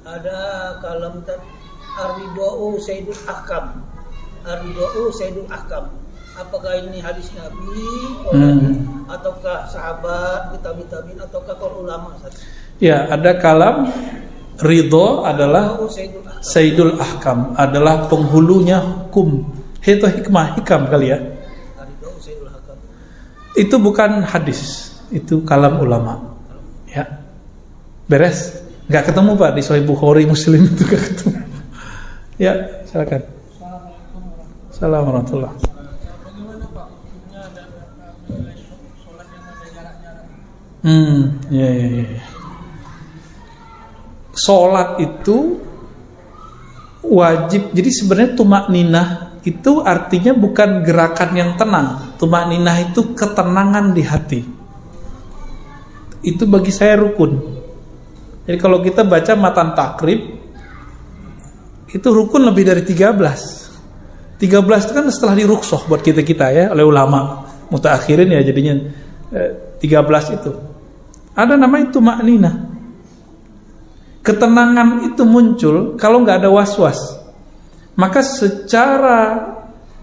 Ada kalam Ar-Ridwa'u Sayyidul Ahkam. Ar-Ridwa'u Sayyidul Ahkam. Apakah ini hadis Nabi ataukah sahabat, tabi'in ataukah para ulama? Ya, ada kalam Ridho adalah Sayyidul Ahkam, adalah penghulunya hukum. Itu hikmah, hikam kali ya. Itu bukan hadis, itu kalam ulama. Ya. Beres? Enggak ketemu Pak di Sahih Bukhari, Muslim itu enggak ketemu. Ya, silakan. Assalamualaikum warahmatullahi wabarakatuh. Ya. Sholat itu wajib. Jadi sebenarnya tumakninah itu artinya bukan gerakan yang tenang. Tumakninah itu ketenangan di hati. Itu bagi saya rukun. Jadi kalau kita baca matan takrib, itu rukun lebih dari 13. 13 itu kan setelah dirukhsah buat kita ya oleh ulama mutaakhirin ya, jadinya 13 itu. Ada namanya tumakninah. Ketenangan itu muncul kalau nggak ada was-was. Maka secara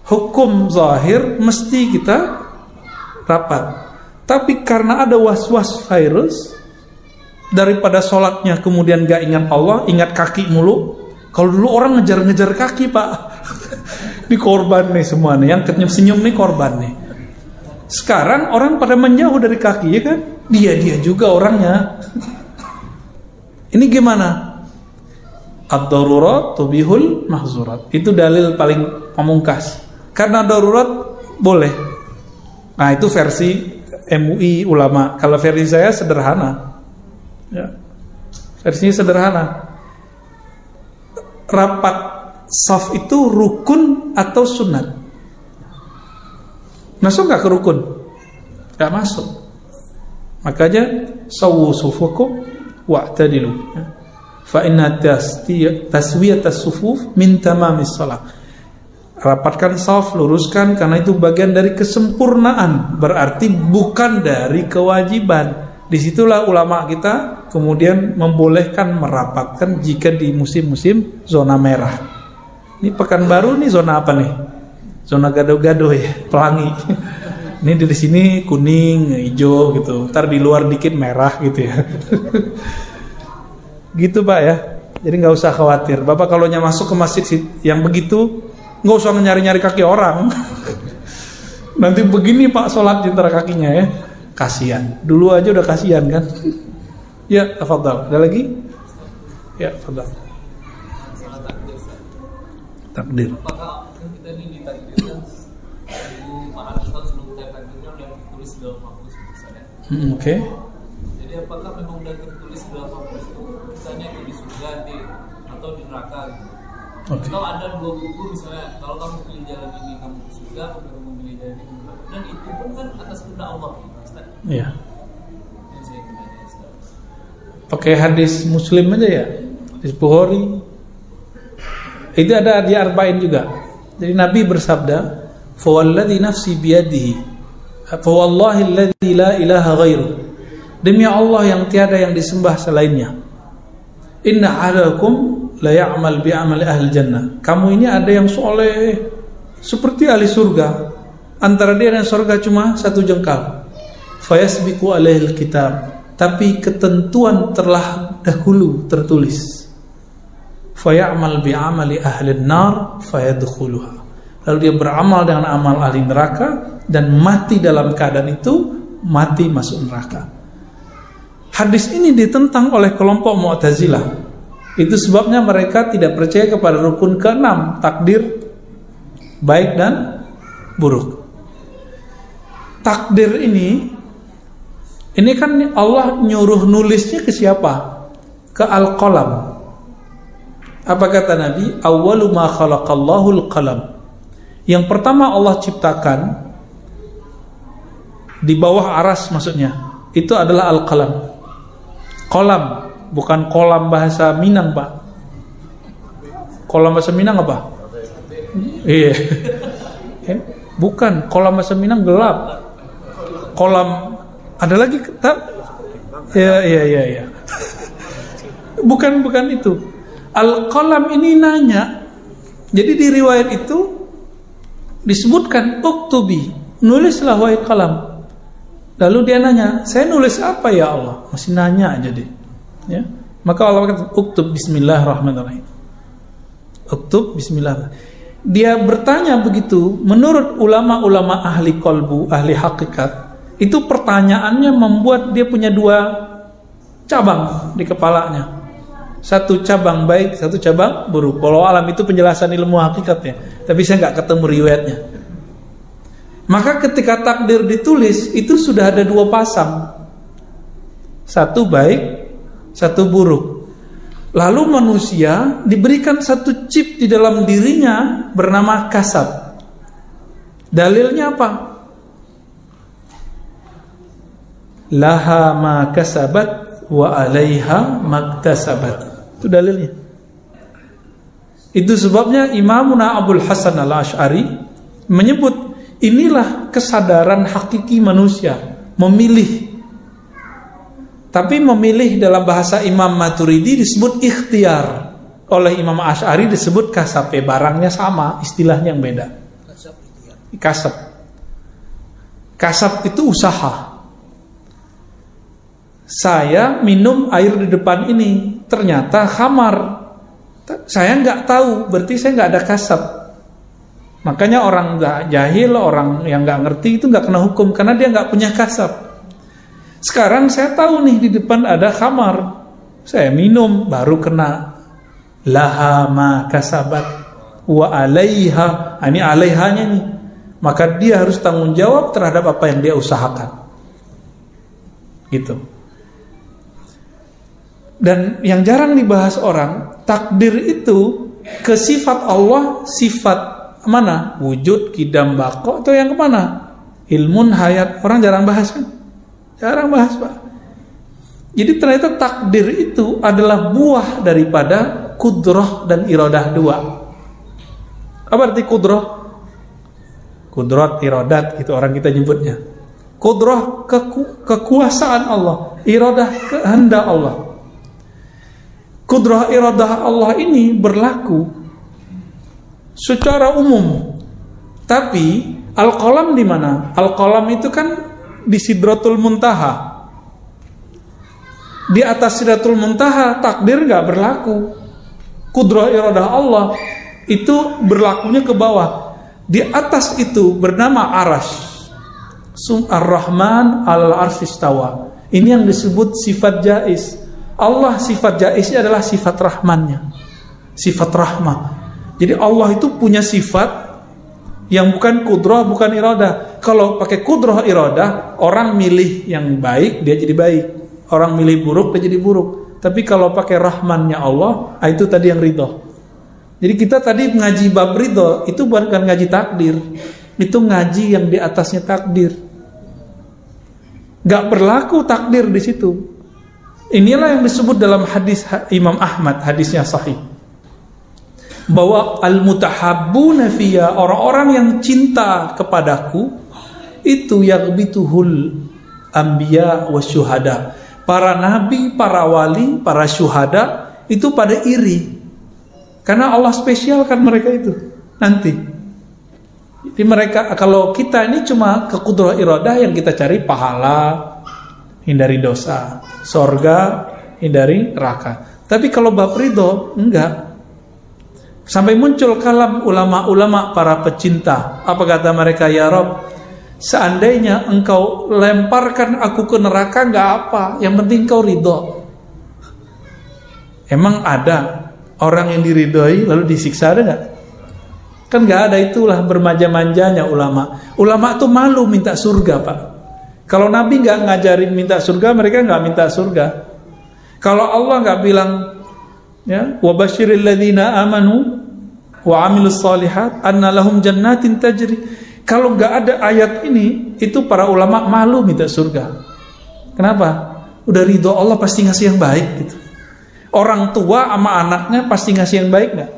hukum zahir mesti kita rapat. Tapi karena ada was-was virus, daripada sholatnya kemudian nggak ingat Allah, ingat kaki mulu. Kalau dulu orang ngejar-ngejar kaki Pak, ini korban nih semua nih, yang senyum nih korban nih. Sekarang orang pada menjauh dari kaki ya kan? Dia juga orangnya. Ini gimana? Ad-darurat tubihul mahzurat. Itu dalil paling pamungkas. Karena darurat boleh. Nah itu versi MUI ulama. Kalau versi saya sederhana. Ya. Versinya sederhana. Rapat saf itu rukun atau sunat? Masuk gak ke rukun? Gak masuk. Makanya sawu sufukum wa'tadilu. Fa inna taswiyatas sufuf min tamamis shalah. Rapatkan saf, luruskan, karena itu bagian dari kesempurnaan, berarti bukan dari kewajiban. Disitulah ulama kita kemudian membolehkan merapatkan jika di musim-musim zona merah. Ini Pekanbaru nih zona apa nih? Zona gado-gado ya, pelangi. Ini di sini kuning, hijau gitu. Ntar di luar dikit merah gitu ya. Gitu Pak ya. Jadi nggak usah khawatir. Bapak kalau masuk ke masjid yang begitu, nggak usah nyari-nyari kaki orang. Nanti begini Pak sholat di antara kakinya ya. Kasihan. Dulu aja udah kasihan kan. Ya, tafadhal. Ada lagi? Ya, tafadhal. Takdir. Apakah kita ini ditakdirkan para ustaz sebelum kita takdirkan yang tertulis dalam mahfuz misalnya? Oke. Jadi apakah memang udah tertulis dalam mahfuz itu misalnya di surga nanti atau di neraka gitu? Okay. Atau ada dua buku misalnya, kalau kamu pilih jalan ini kamu ke surga, kalau kamu pilih jalan ini kamu, dan itu pun kan atas kehendak Allah. Iya. Pakai hadis Muslim aja ya, hadis Bukhari. Itu ada di Arba'in juga. Jadi Nabi bersabda, "Fa walladzi nafsi biyadihi, fa wallahi alladzi la ilaha ghairu." Demi Allah yang tiada yang disembah selainnya. Inna ahadakum la ya'mal bi amali ahli jannah. Kamu ini ada yang soleh seperti ahli surga. Antara dia dan surga cuma satu jengkal. Fayasbiqu alaihil kitab. Tapi ketentuan telah dahulu tertulis. Faya'mal bi amali ahli nar fayadkhuluha. Lalu dia beramal dengan amal ahli neraka dan mati dalam keadaan itu, mati masuk neraka. Hadis ini ditentang oleh kelompok Mu'tazilah. Itu sebabnya mereka tidak percaya kepada rukun ke-6, takdir baik dan buruk. Takdir ini kan Allah nyuruh nulisnya ke siapa? Ke Al-Qalam. Apa kata Nabi? Awwalu ma khalaqallahu al-qalam. Yang pertama Allah ciptakan di bawah aras maksudnya, itu adalah Al-Qalam. Qalam, bukan kolam bahasa Minang, Pak. Kolam bahasa Minang apa? Iya. Bukan, kolam bahasa Minang gelap. Kolam ada lagi tak? Ya. Bukan itu. Al-qalam ini nanya. Jadi di riwayat itu disebutkan uktubi, nulislah wahai qalam. Lalu dia nanya, saya nulis apa ya Allah? Masih nanya aja deh. Ya. Maka Allah kata, uktub bismillahirrahmanirrahim. Uktub bismillahirrahmanirrahim. Dia bertanya begitu. Menurut ulama-ulama ahli qalbu, ahli hakikat, itu pertanyaannya membuat dia punya 2 cabang di kepalanya. Satu cabang baik, satu cabang buruk. Kalau alam itu penjelasan ilmu hakikatnya, tapi saya nggak ketemu riwayatnya. Maka ketika takdir ditulis, itu sudah ada 2 pasang. Satu baik, satu buruk. Lalu manusia diberikan satu chip di dalam dirinya bernama kasab. Dalilnya apa? Laha ma kasabat wa alaiha maktasabat. Itu dalilnya. Itu sebabnya Imamuna Abul Hasan Al-Asy'ari menyebut inilah kesadaran hakiki manusia, memilih. Tapi memilih dalam bahasa Imam Maturidi disebut ikhtiar. Oleh Imam Asy'ari disebut kasab. Barangnya sama, istilahnya yang beda. Kasab. Kasab itu usaha. Saya minum air di depan ini, ternyata khamar. Saya nggak tahu, berarti saya nggak ada kasab. Makanya orang nggak jahil, orang yang nggak ngerti itu nggak kena hukum karena dia nggak punya kasab. Sekarang saya tahu nih di depan ada khamar, saya minum baru kena. Laha ma kasabat wa alaiha, ini alaihanya nih. Maka dia harus tanggung jawab terhadap apa yang dia usahakan. Gitu. Dan yang jarang dibahas orang, takdir itu ke sifat Allah, sifat mana? Wujud, qidam, baqo, atau yang kemana? Ilmun, hayat. Orang jarang bahas kan? Jarang bahas, Pak. Jadi ternyata takdir itu adalah buah daripada kudrah dan iradah 2. Apa arti kudrah? Kudrat, iradat, itu orang kita nyebutnya. Kudrah, kekuasaan Allah. Iradah, kehendak Allah. Kudrah iradah Allah ini berlaku secara umum. Tapi al-qalam di mana? Al-qalam itu kan di Sidratul Muntaha. Di atas Sidratul Muntaha takdir nggak berlaku. Kudrah iradah Allah itu berlakunya ke bawah. Di atas itu bernama Arash. Ar-Rahman al-Arsy istawa. Ini yang disebut sifat jaiz. Allah sifat jaiznya adalah sifat rahmannya, sifat rahmah. Jadi Allah itu punya sifat yang bukan kudrah, bukan iradah. Kalau pakai kudrah iradah, orang milih yang baik dia jadi baik, orang milih buruk dia jadi buruk. Tapi kalau pakai rahmannya Allah, itu tadi yang ridho. Jadi kita tadi ngaji bab ridho itu bukan ngaji takdir, itu ngaji yang di atasnya takdir. Gak berlaku takdir di situ. Inilah yang disebut dalam hadis Imam Ahmad, hadisnya sahih, bahwa al-mutahabbuna fiyya, orang-orang yang cinta kepadaku itu yaghbituhul anbiya wasyuhada. Para nabi, para wali, para syuhada itu pada iri karena Allah spesialkan mereka itu nanti. Jadi mereka, kalau kita ini cuma ke kudrah iradah yang kita cari pahala, hindari dosa, sorga, hindari neraka. Tapi kalau bab ridho, enggak. Sampai muncul kalam ulama-ulama para pecinta. Apa kata mereka? Ya Rabb, seandainya engkau lemparkan aku ke neraka, enggak apa. Yang penting engkau ridho. Emang ada orang yang diridhoi lalu disiksa, ada enggak? Kan enggak ada. Itulah bermanja-manjanya ulama. Ulama tuh malu minta surga, Pak. Kalau Nabi nggak ngajarin minta surga, mereka nggak minta surga. Kalau Allah nggak bilang, ya, wa basyiril ladzina amanu wa amilus solihat anna lahum jannatin tajri. Kalau nggak ada ayat ini, itu para ulama malu minta surga. Kenapa? Udah ridho Allah pasti ngasih yang baik gitu. Orang tua sama anaknya pasti ngasih yang baik nggak?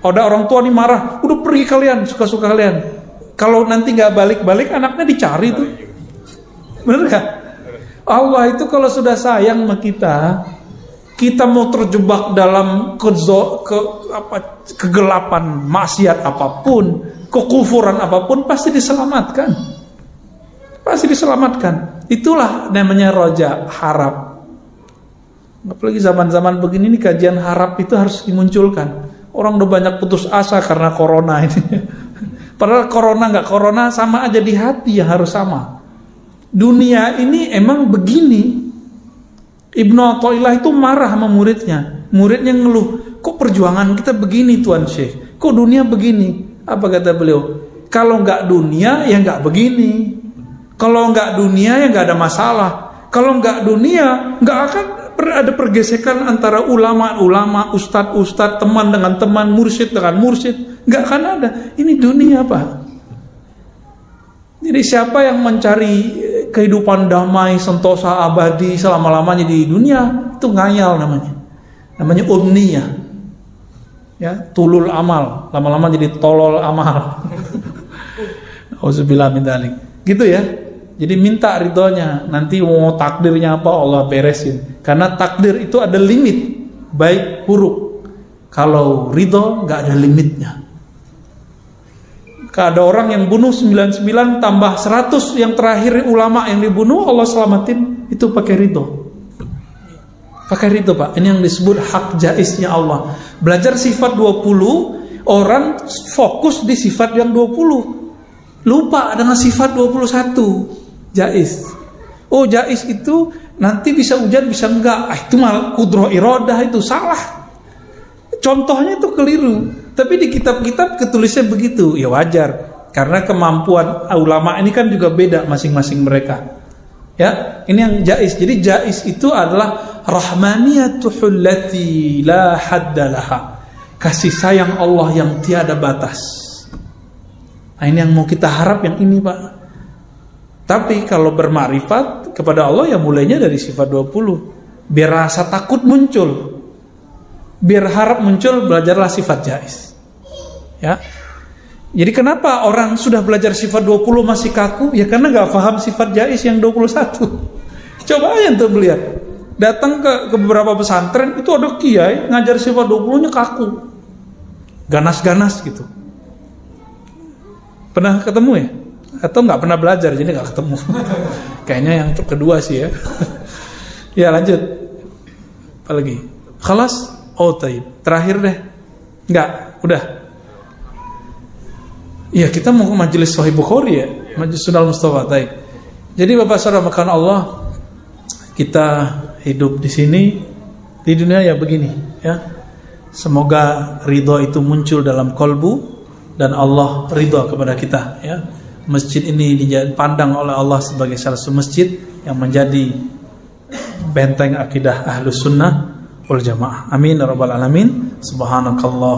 Ada orang tua nih marah, udah pergi kalian, suka-suka kalian. Kalau nanti nggak balik-balik, anaknya dicari tuh. Bener gak? Allah itu kalau sudah sayang sama kita kita mau terjebak dalam kegelapan maksiat apapun, kekufuran apapun, pasti diselamatkan. Pasti diselamatkan. Itulah namanya roja, harap. Apalagi zaman-zaman begini nih, kajian harap itu harus dimunculkan. Orang udah banyak putus asa karena corona ini. Padahal corona nggak corona sama aja, di hati yang harus sama. Dunia ini emang begini. Ibnu Athaillah itu marah sama muridnya. Muridnya ngeluh, kok perjuangan kita begini Tuan Syekh? Kok dunia begini? Apa kata beliau? Kalau nggak dunia ya nggak begini. Kalau nggak dunia ya nggak ada masalah. Kalau nggak dunia nggak akan ada pergesekan antara ulama-ulama, ustadz-ustadz, teman dengan teman, mursyid dengan mursyid. Nggak akan ada. Ini dunia Pak. Jadi siapa yang mencari kehidupan damai, sentosa, abadi selama-lamanya di dunia, itu ngayal namanya. Namanya umniyah. Ya, tulul amal, lama-lama jadi tolol amal. Auzubillah min dzalik. Gitu ya. Jadi minta ridhonya. Nanti mau takdirnya apa Allah beresin. Karena takdir itu ada limit, baik buruk. Kalau ridho nggak ada limitnya. Ada orang yang bunuh 99 tambah 100 yang terakhir ulama yang dibunuh, Allah selamatin, itu pakai ridho. Pakai ridho Pak. Ini yang disebut hak jaiznya Allah. Belajar sifat 20, orang fokus di sifat yang 20. Lupa dengan sifat 21. Jaiz. Oh jaiz itu nanti bisa hujan bisa enggak. Itu malah kudroh iradah, itu salah. Contohnya itu keliru. Tapi di kitab-kitab ketulisnya begitu. Ya wajar. Karena kemampuan ulama ini kan juga beda masing-masing mereka. Ya, ini yang jaiz. Jadi jaiz itu adalah rahmaniyatuhul lati la haddalaha. Kasih sayang Allah yang tiada batas. Nah, ini yang mau kita harap, yang ini Pak. Tapi kalau bermakrifat kepada Allah ya mulainya dari sifat 20. Biar rasa takut muncul. Biar harap muncul, belajarlah sifat jaiz. Ya. Jadi kenapa orang sudah belajar sifat 20 masih kaku? Ya karena gak paham sifat jaiz yang 21. Coba aja tuh melihat. Datang ke beberapa pesantren, itu ada kiai ngajar sifat 20-nya kaku. Ganas-ganas gitu. Pernah ketemu ya? Atau gak pernah belajar, jadi gak ketemu. Kayaknya yang kedua sih ya. Ya lanjut. Apalagi? Khalas? Oh taib. Terakhir deh. Enggak, udah. Iya, kita mau ke majelis Sahih Bukhari ya, majelis Sunnah Mustafa. Taib. Jadi Bapak Saudara makan Allah, kita hidup di sini, di dunia ya begini, ya. Semoga ridho itu muncul dalam kolbu dan Allah ridho kepada kita, ya. Masjid ini dipandang oleh Allah sebagai salah satu masjid yang menjadi benteng akidah Ahlus Sunnah wal Jamaah. Amin ya rabbal alamin. Subhanakallah.